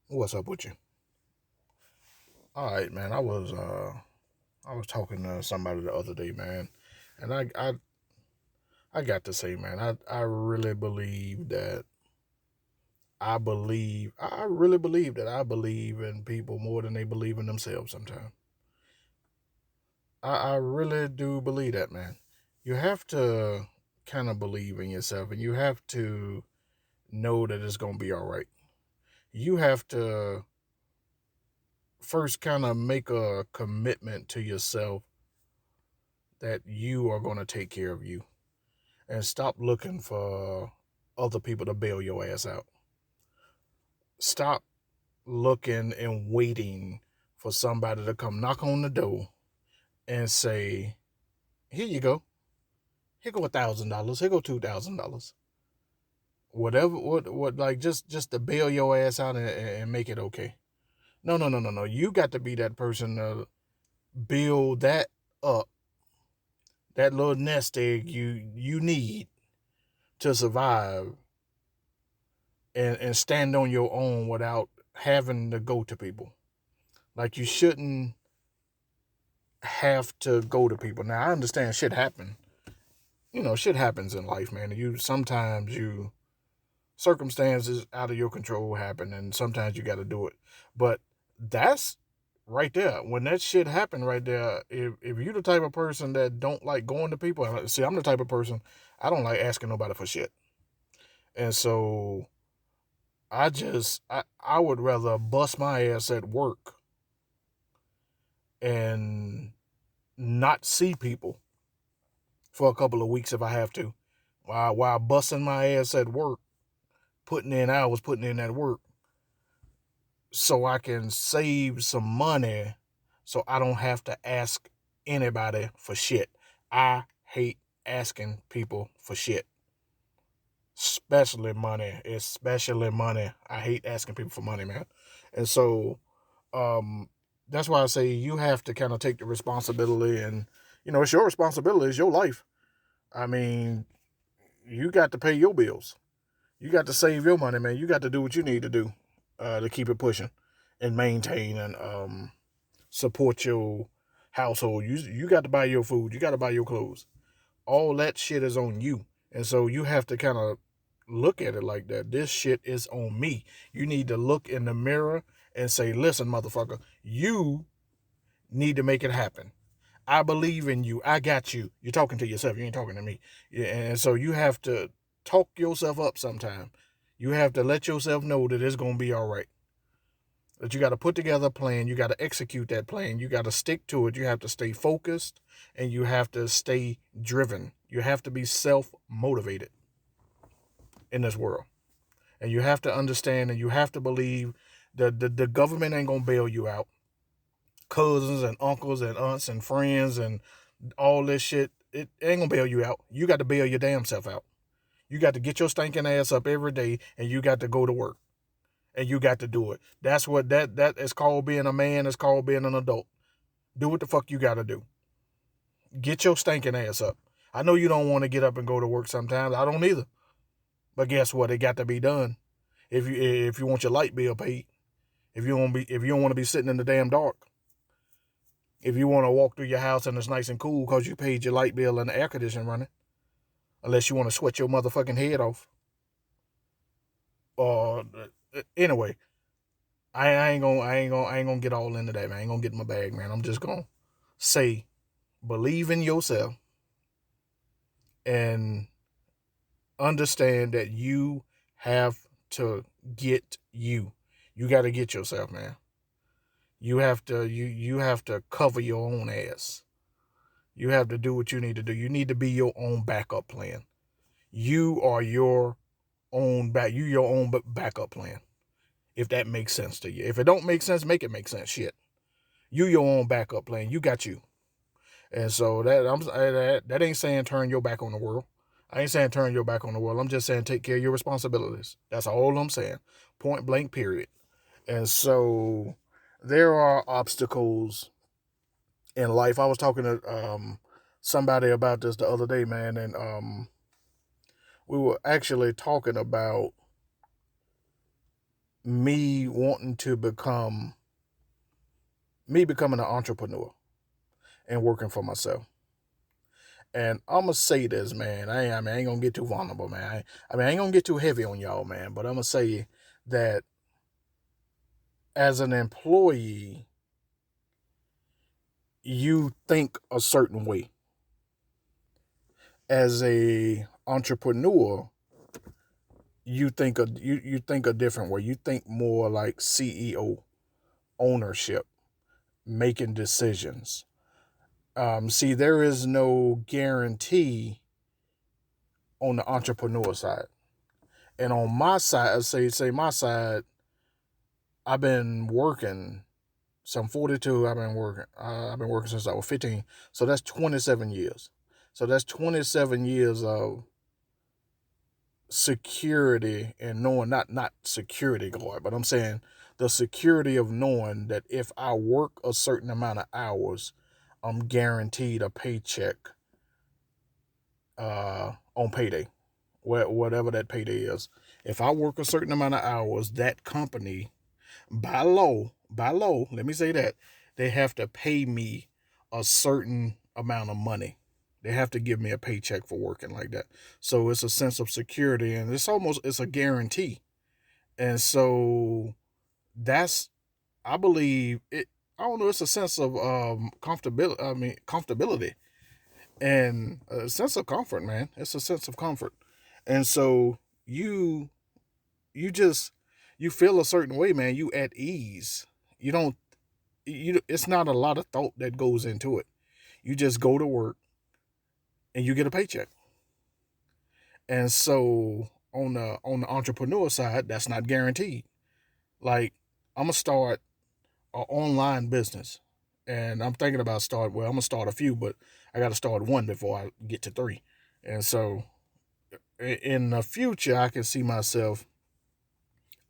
What's up with you? All right, man. I was talking to somebody the other day, man, and I got to say, man, I really believe that I really believe that I believe in people more than they believe in themselves sometimes. I really do believe that, man. You have to kind of believe in yourself, and you have to know that it's gonna be all right. You have to first kind of make a commitment to yourself that you are going to take care of you and stop looking for other people to bail your ass out. Stop looking and waiting for somebody to come knock on the door and say, "Here you go. Here go $1,000. Here go $2,000. Whatever, what, like just to bail your ass out and make it okay." No, no, no, no, no. You got to be that person to build that up, that little nest egg you need to survive and stand on your own without having to go to people. Like you shouldn't have to go to people. Now I understand shit happen. You know, shit happens in life, man. You sometimes you circumstances out of your control happen and sometimes you gotta do it. But that's right there. When that shit happened right there, if you the type of person that don't like going to people, see, I'm the type of person I don't like asking nobody for shit. And so I would rather bust my ass at work and not see people for a couple of weeks if I have to, while busting my ass at work, putting in hours, putting in that work, so I can save some money, so I don't have to ask anybody for shit. I hate asking people for shit, especially money. Especially money. I hate asking people for money, man. And so, um, that's why I say you have to kind of take the responsibility, and it's your responsibility. It's your life. I mean, you got to pay your bills. You got to save your money, man. You got to do what you need to do to keep it pushing and maintain and support your household. You got to buy your food. You got to buy your clothes. All that shit is on you, and so you have to kind of look at it like that. This shit is on me. You need to look in the mirror and say, "Listen, motherfucker, you need to make it happen. I believe in you. I got you." You're talking to yourself. You ain't talking to me. Yeah, and so you have to talk yourself up sometime. You have to let yourself know that it's gonna be all right. That you got to put together a plan. You got to execute that plan. You got to stick to it. You have to stay focused and you have to stay driven. You have to be self motivated in this world. And you have to understand and you have to believe that the government ain't gonna bail you out. Cousins and uncles and aunts and friends and all this shit, it ain't gonna bail you out. You got to bail your damn self out. You got to get your stinking ass up every day and you got to go to work and you got to do it. That's what that is called being a man. It's called being an adult. Do what the fuck you got to do. Get your stinking ass up. I know you don't want to get up and go to work sometimes. I don't either. But guess what? It got to be done. If you want your light bill paid, if you don't want to be sitting in the damn dark, if you want to walk through your house and it's nice and cool because you paid your light bill and the air conditioning running, unless you want to sweat your motherfucking head off. Or anyway, I ain't gonna get all into that, man. I ain't gonna get in my bag, man. I'm just gonna say, believe in yourself and understand that you have to get you. You got to get yourself, man. You have to cover your own ass. You have to do what you need to do. You need to be your own backup plan. You are your own backup plan. If that makes sense to you. If it don't make sense, make it make sense. Shit. You your own backup plan. You got you. And so that ain't saying turn your back on the world. I ain't saying turn your back on the world. I'm just saying take care of your responsibilities. That's all I'm saying. Point blank, period. And so there are obstacles in life. I was talking to somebody about this the other day, man, and we were actually talking about me wanting to become me becoming an entrepreneur and working for myself. And I'm gonna say this, man. I ain't gonna get too vulnerable, man. I ain't gonna get too heavy on y'all, man. But I'm gonna say that as an employee, you think a certain way. As a entrepreneur, you think a different way. You think more like CEO, ownership, making decisions. See, there is no guarantee on the entrepreneur side. And on my side, say my side, I've been working. So I'm 42. I've been working. I've been working since I was 15. So that's 27 years. So that's 27 years of security and knowing, not security guard, but I'm saying the security of knowing that if I work a certain amount of hours, I'm guaranteed a paycheck on payday, whatever that payday is. If I work a certain amount of hours, that company, by law, let me say that, they have to pay me a certain amount of money. They have to give me a paycheck for working like that. So it's a sense of security, and it's a guarantee. And so that's, I believe it. I don't know. It's a sense of comfortability. Comfortability and a sense of comfort, man. It's a sense of comfort. And so you just you feel a certain way, man. You at ease. You don't it's not a lot of thought that goes into it. You just go to work and you get a paycheck. And so on the entrepreneur side, that's not guaranteed. Like, I'm gonna start an online business, and I'm thinking about I'm gonna start a few, but I got to start one before I get to three. And so in the future, I can see myself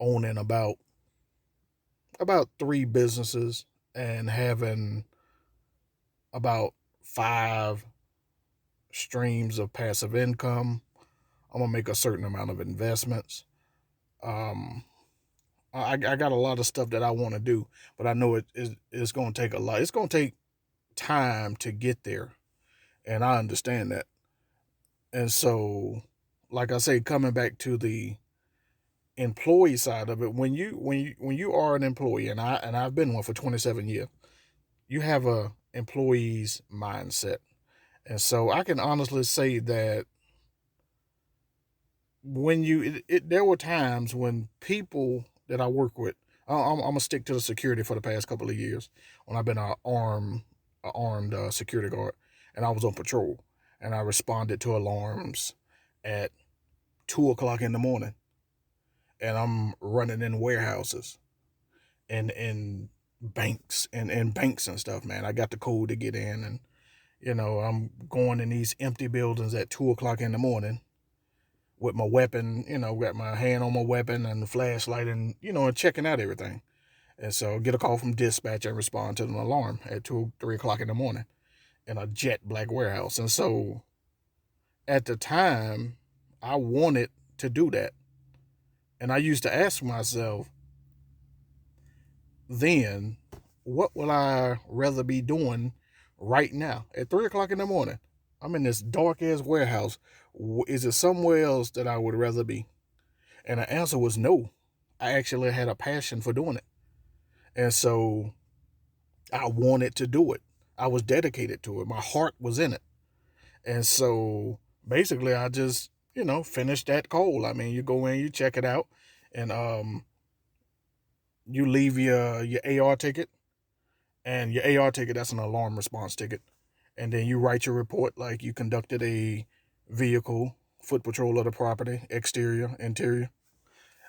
owning about three businesses and having about five streams of passive income. I'm gonna make a certain amount of investments. Um, I got a lot of stuff that I want to do, but I know it's going to take a lot. It's going to take time to get there, and I understand that. And so, like I say, coming back to the employee side of it, when you are an employee, and I've been one for 27 years, you have a employee's mindset. And so I can honestly say that there were times when people that I work with, I'm gonna stick to the security for the past couple of years, when I've been a armed security guard, and I was on patrol, and I responded to alarms at 2 o'clock in the morning, and I'm running in warehouses and banks and banks and stuff, man. I got the code to get in, and I'm going in these empty buildings at 2 o'clock in the morning with my weapon, got my hand on my weapon and the flashlight, and checking out everything. And so get a call from dispatch and respond to an alarm at 2, 3 o'clock in the morning in a jet black warehouse. And so at the time, I wanted to do that. And I used to ask myself then, what would I rather be doing right now at 3 o'clock in the morning? I'm in this dark ass warehouse. Is it somewhere else that I would rather be? And the answer was no. I actually had a passion for doing it. And so I wanted to do it. I was dedicated to it. My heart was in it. And so basically I just, finished that call. I mean, you go in, you check it out, and you leave your AR ticket. And your AR ticket, that's an alarm response ticket. And then you write your report like you conducted a vehicle foot patrol of the property, exterior, interior.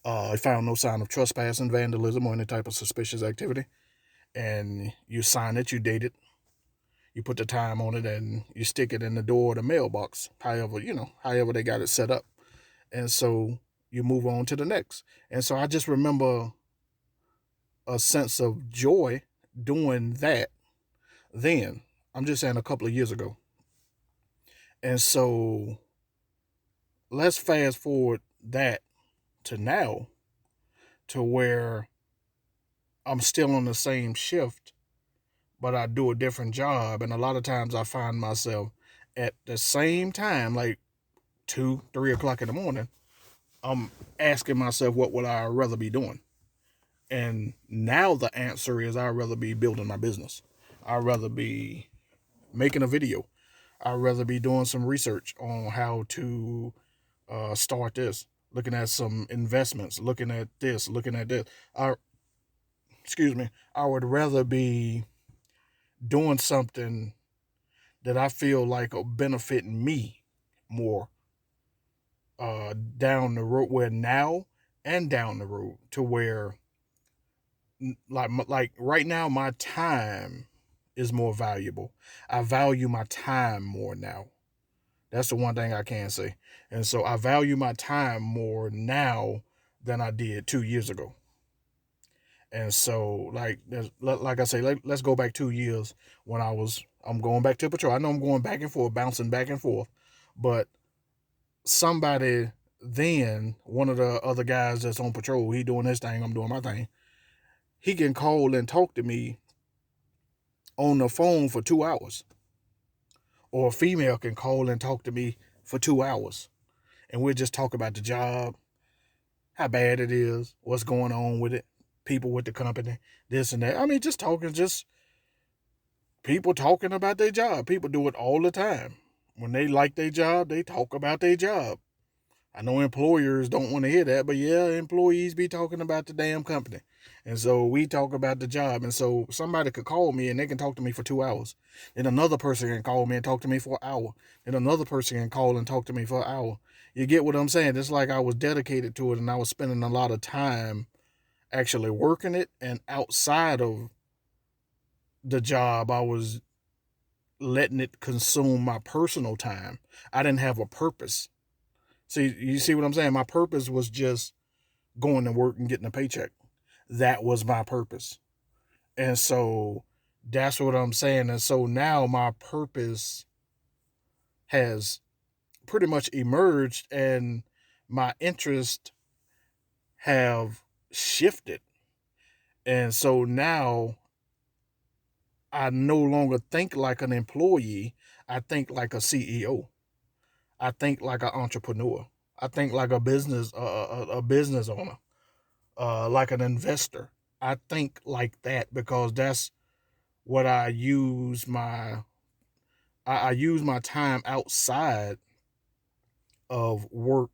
I found no sign of trespassing, vandalism, or any type of suspicious activity. And you sign it, you date it, you put the time on it, and you stick it in the door of the mailbox, however they got it set up. And so you move on to the next. And so I just remember a sense of joy doing that then. I'm just saying a couple of years ago. And so let's fast forward that to now. to where I'm still on the same shift, but I do a different job. And a lot of times I find myself at the same time, like 2, 3 o'clock in the morning, I'm asking myself, what would I rather be doing? And now the answer is I'd rather be building my business. I'd rather be making a video. I'd rather be doing some research on how to start this, looking at some investments, looking at this, looking at this. I, excuse me, I would rather be doing something that I feel like will benefit me more down the road, where now and down the road, to where like right now my time is more valuable. I value my time more now. That's the one thing I can say. And so I value my time more now than I did 2 years ago. And so, like I say, let's go back 2 years when I'm going back to patrol. I know I'm going back and forth, bouncing back and forth, but somebody then, one of the other guys that's on patrol, he doing his thing, I'm doing my thing. He can call and talk to me on the phone for 2 hours, or a female can call and talk to me for 2 hours, and we'll just talk about the job, how bad it is, what's going on with it, people with the company, this and that. I mean, just talking, just people talking about their job. People do it all the time. When they like their job, they talk about their job. I know employers don't want to hear that, but yeah, employees be talking about the damn company. And so we talk about the job. And so somebody could call me and they can talk to me for 2 hours. Then another person can call me and talk to me for an hour. Then another person can call and talk to me for an hour. You get what I'm saying? It's like I was dedicated to it and I was spending a lot of time actually working it. And outside of the job, I was letting it consume my personal time. I didn't have a purpose. See, you see what I'm saying? My purpose was just going to work and getting a paycheck. That was my purpose. And so that's what I'm saying. And so now my purpose has pretty much emerged and my interests have shifted. And so now I no longer think like an employee. I think like a CEO. I think like an entrepreneur. I think like a business owner, like an investor. I think like that because that's what I use my time outside of work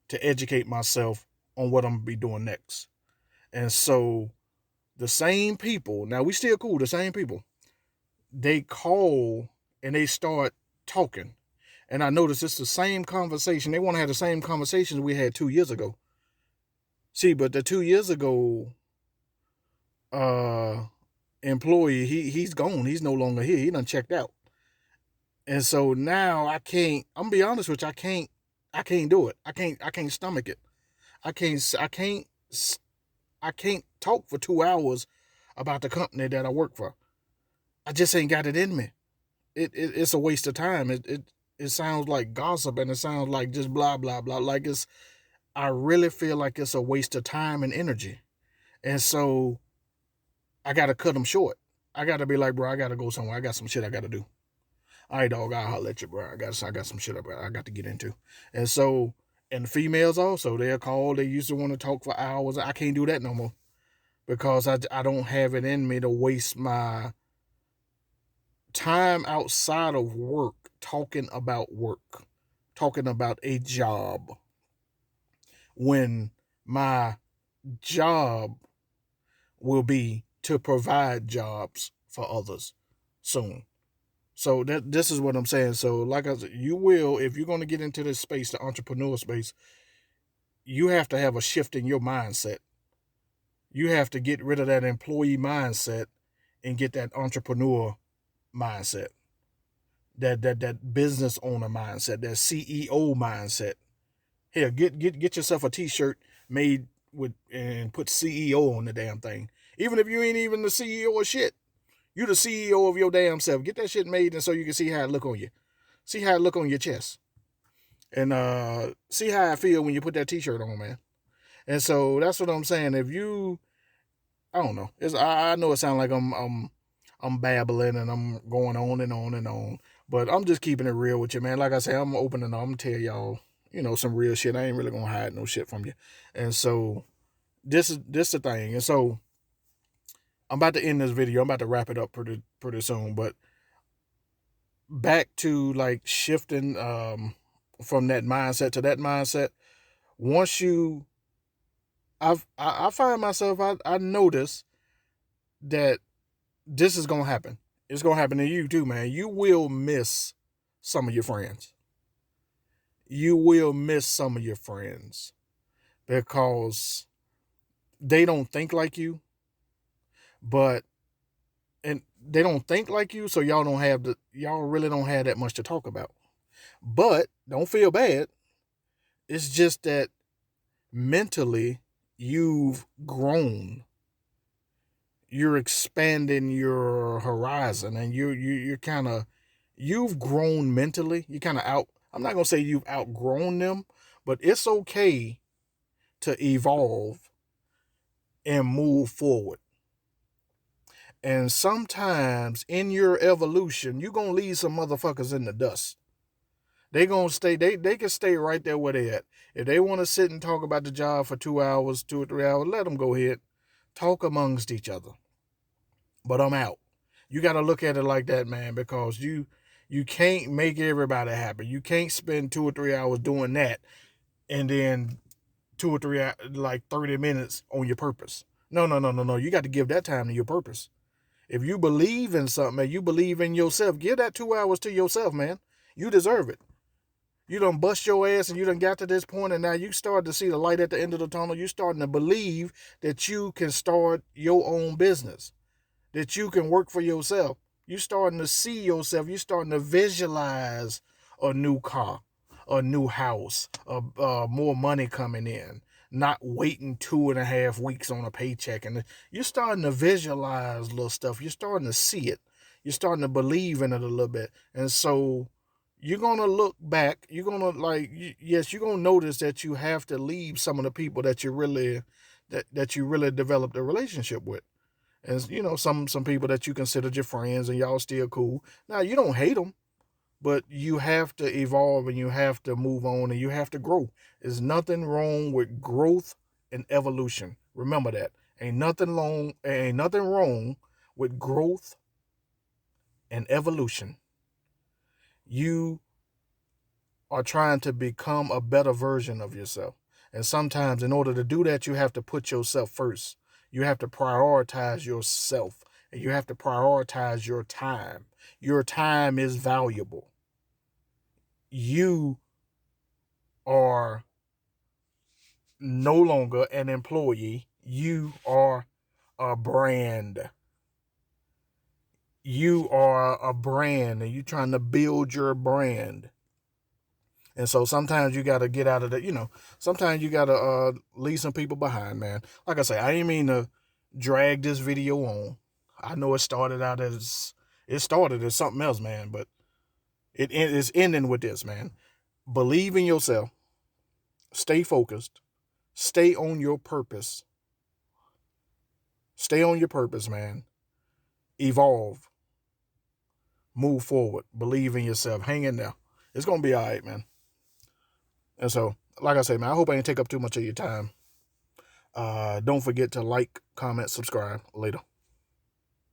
to educate myself on what I'm gonna be doing next. And so the same people, now we still cool, the same people, they call and they start talking. And I notice it's the same conversation. They want to have the same conversations we had 2 years ago. See, but the 2 years ago uh employee, he's gone. He's no longer here. He done checked out. And so now I can't, I'm gonna be honest with you, I can't do it. I can't stomach it. I can't talk for 2 hours about the company that I work for. I just ain't got it in me. It's a waste of time. It sounds like gossip and it sounds like just blah blah blah. Like it's I really feel like it's a waste of time and energy. And so I gotta cut them short. I gotta be like, bro, I gotta go somewhere. I got some shit I gotta do. All right, dog, I'll holler at you, bro. I got some shit I got to get into. And so, and the females also, they'll call. They used to want to talk for hours. I can't do that no more because I don't have it in me to waste my time outside of work work, talking about a job when my job will be to provide jobs for others soon. So this is what I'm saying. So like I said, you will, if you're going to get into this space, the entrepreneur space, you have to have a shift in your mindset. You have to get rid of that employee mindset and get that entrepreneur mindset, that business owner mindset, that CEO mindset. Here, get yourself a T-shirt made with and put CEO on the damn thing. Even if you ain't even the CEO of shit, you the CEO of your damn self. Get that shit made and so you can see how it look on you. See how it look on your chest. And see how I feel when you put that T-shirt on, man. And so that's what I'm saying. If you, I don't know. I know it sounds like I'm babbling and I'm going on and on and on, but I'm just keeping it real with you, man. Like I say, I'm opening up. I'm gonna tell y'all, some real shit. I ain't really gonna hide no shit from you. And so this the thing. And so I'm about to end this video. I'm about to wrap it up pretty soon. But back to like shifting from that mindset to that mindset. Once you, I find myself, I notice that this is gonna happen. It's gonna happen to you too, man. You will miss some of your friends. You will miss some of your friends because they don't think like you, but and they don't think like you, so y'all really don't have that much to talk about. But don't feel bad. It's just that mentally you've grown. You're expanding your horizon, and you're kind of, you've grown mentally. You kind of out. I'm not gonna say you've outgrown them, but it's okay to evolve and move forward. And sometimes in your evolution, you're gonna leave some motherfuckers in the dust. They gonna stay. They can stay right there where they at. If they want to sit and talk about the job for 2 hours, 2 or 3 hours, let them go ahead. Talk amongst each other. But I'm out. You got to look at it like that, man, because you can't make everybody happy. You can't spend 2 or 3 hours doing that, and then 2 or 3 like 30 minutes on your purpose. No, no, no, no, no. You got to give that time to your purpose. If you believe in something and you believe in yourself, give that 2 hours to yourself, man. You deserve it. You done bust your ass and you done got to this point, and now you start to see the light at the end of the tunnel. You starting to believe that you can start your own business, that you can work for yourself. You starting to see yourself. You starting to visualize a new car, a new house, more money coming in, not waiting 2.5 weeks on a paycheck. And you're starting to visualize little stuff. You're starting to see it. You're starting to believe in it a little bit. And so you're going to look back. You're going to yes, you're going to notice that you have to leave some of the people that you really, that you really developed a relationship with. And some people that you considered your friends and y'all still cool. Now you don't hate them, but you have to evolve and you have to move on and you have to grow. There's nothing wrong with growth and evolution. Remember that. Ain't nothing wrong with growth and evolution. You are trying to become a better version of yourself. And sometimes in order to do that, you have to put yourself first. You have to prioritize yourself, and you have to prioritize your time. Your time is valuable. You are no longer an employee. You are a brand. You are a brand, and you're trying to build your brand. And so sometimes you got to get out of the, sometimes you got to leave some people behind, man. Like I say, I didn't mean to drag this video on. I know it started as something else, man, but it is ending with this, man. Believe in yourself. Stay focused. Stay on your purpose. Stay on your purpose, man. Evolve. Move forward. Believe in yourself. Hang in there. It's going to be all right, man. And so, like I say, man, I hope I didn't take up too much of your time. Don't forget to like, comment, subscribe. Later.